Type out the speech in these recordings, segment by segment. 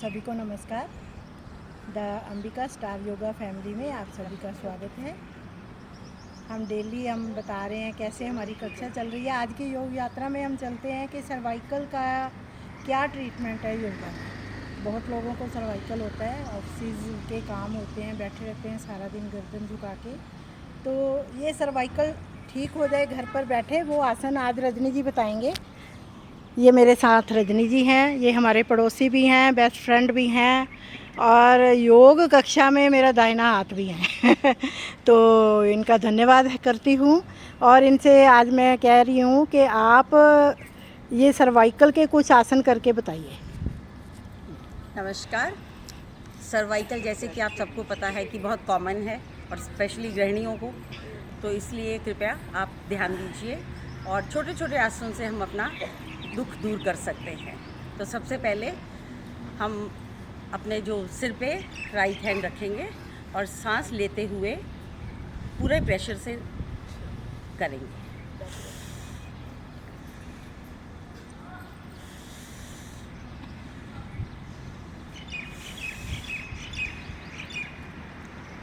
सभी को नमस्कार। The Ambika star yoga family में आप सभी का स्वागत है। हम बता रहे हैं कैसे हमारी कक्षा चल रही है। आज की योग यात्रा में हम चलते हैं कि सर्वाइकल का क्या ट्रीटमेंट है योगा में। बहुत लोगों को सर्वाइकल होता है, ऑफिस के काम होते हैं, बैठे रहते हैं सारा दिन गर्दन झुका के, तो ये सर्वाइकल ठीक हो जाए घर पर बैठे, वो आसन आज रजनी जी बताएंगे। ये मेरे साथ रजनी जी हैं, ये हमारे पड़ोसी भी हैं, बेस्ट फ्रेंड भी हैं और योग कक्षा में मेरा दाहिना हाथ भी है तो इनका धन्यवाद करती हूँ। और इनसे आज मैं कह रही हूँ कि आप ये सर्वाइकल के कुछ आसन करके बताइए। नमस्कार। सर्वाइकल जैसे कि आप सबको पता है कि बहुत कॉमन है और स्पेशली गृहिणियों को, तो इसलिए कृपया आप ध्यान दीजिए और छोटे छोटे आसनों से हम अपना दुख दूर कर सकते हैं। तो सबसे पहले हम अपने जो सिर पे राइट हैंड रखेंगे और सांस लेते हुए पूरे प्रेशर से करेंगे।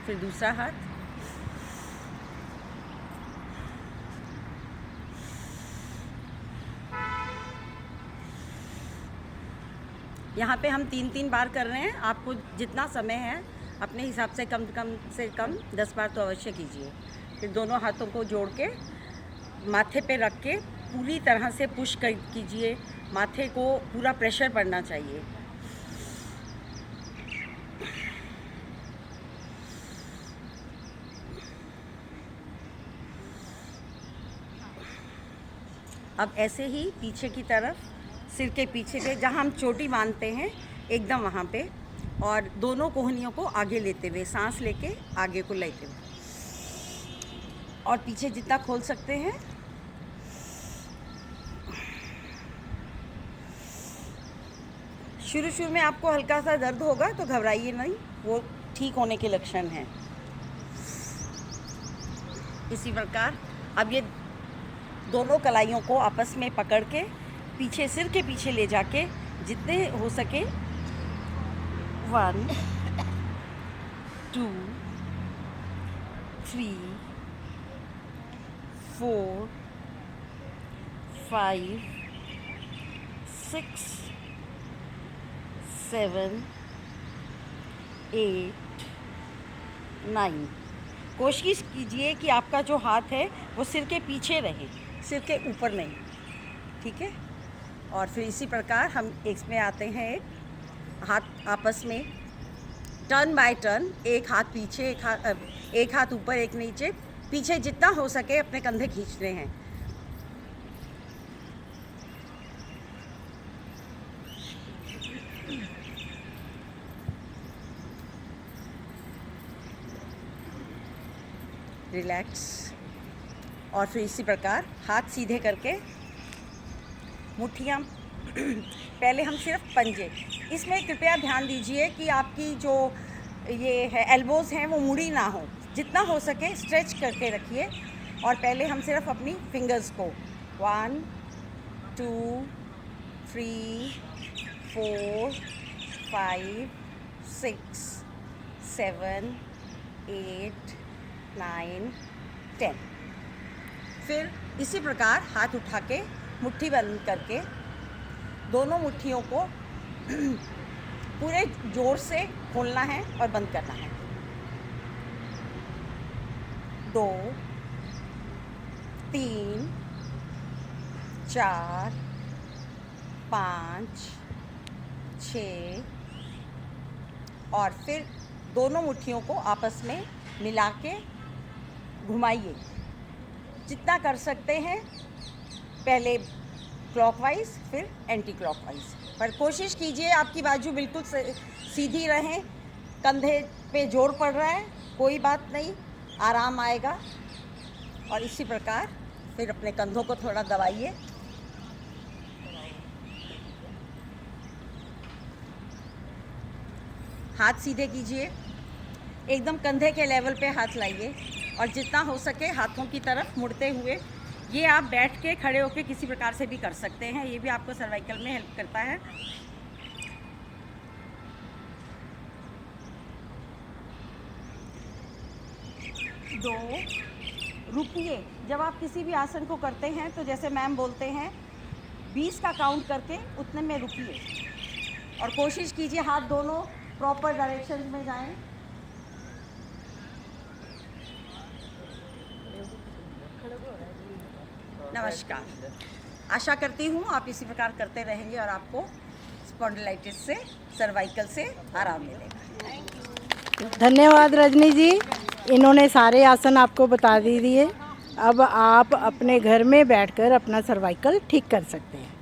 फिर दूसरा हाथ, यहाँ पे हम 3-3 बार कर रहे हैं। आपको जितना समय है अपने हिसाब से कम से कम 10 बार तो अवश्य कीजिए। फिर दोनों हाथों को जोड़ के माथे पे रख के पूरी तरह से पुश कीजिए। माथे को पूरा प्रेशर पड़ना चाहिए। अब ऐसे ही पीछे की तरफ, सिर के पीछे पे जहाँ हम चोटी बांधते हैं एकदम वहाँ पे, और दोनों कोहनियों को आगे लेते हुए सांस लेके आगे को लेते हुए और पीछे जितना खोल सकते हैं। शुरू में आपको हल्का सा दर्द होगा तो घबराइए नहीं, वो ठीक होने के लक्षण हैं। इसी प्रकार अब ये दोनों कलाइयों को आपस में पकड़ के पीछे, सिर के पीछे ले जाके जितने हो सके 1 2 3 4 5 6 7 8 9। कोशिश कीजिए कि आपका जो हाथ है वो सिर के पीछे रहे, सिर के ऊपर नहीं, ठीक है। और फिर इसी प्रकार हम इसमें आते हैं, एक हाथ आपस में टर्न बाय टर्न, एक हाथ पीछे, एक हाथ ऊपर, एक नीचे, पीछे जितना हो सके अपने कंधे खींचने हैं। रिलैक्स। और फिर इसी प्रकार हाथ सीधे करके मुट्ठियाँ पहले हम सिर्फ पंजे, इसमें कृपया ध्यान दीजिए कि आपकी जो ये है एल्बोज़ हैं वो मुड़ी ना हो, जितना हो सके स्ट्रेच करके रखिए। और पहले हम सिर्फ अपनी फिंगर्स को 1 2 3 4 5 6 7 8 9 10। फिर इसी प्रकार हाथ उठा के मुट्ठी बंद करके दोनों मुट्ठियों को पूरे जोर से खोलना है और बंद करना है। 2 3 4 5 6 और फिर दोनों मुट्ठियों को आपस में मिला के घुमाइए जितना कर सकते हैं, पहले क्लॉकवाइज फिर एंटी क्लॉकवाइज। पर कोशिश कीजिए आपकी बाजू बिल्कुल सीधी रहें। कंधे पे जोर पड़ रहा है, कोई बात नहीं, आराम आएगा। और इसी प्रकार फिर अपने कंधों को थोड़ा दबाइए। हाथ सीधे कीजिए, एकदम कंधे के लेवल पे हाथ लाइए और जितना हो सके हाथों की तरफ मुड़ते हुए। ये आप बैठ के, खड़े होके किसी प्रकार से भी कर सकते हैं, ये भी आपको सर्वाइकल में हेल्प करता है। 2, रुकिए। जब आप किसी भी आसन को करते हैं तो जैसे मैम बोलते हैं 20 का काउंट करके उतने में रुकिए और कोशिश कीजिए हाथ दोनों प्रॉपर डायरेक्शन में जाएं। नमस्कार। आशा करती हूँ आप इसी प्रकार करते रहेंगे और आपको स्पॉन्डिलाइटिस से, सर्वाइकल से आराम मिलेगा। धन्यवाद रजनी जी, इन्होंने सारे आसन आपको बता दिए। अब आप अपने घर में बैठकर अपना सर्वाइकल ठीक कर सकते हैं।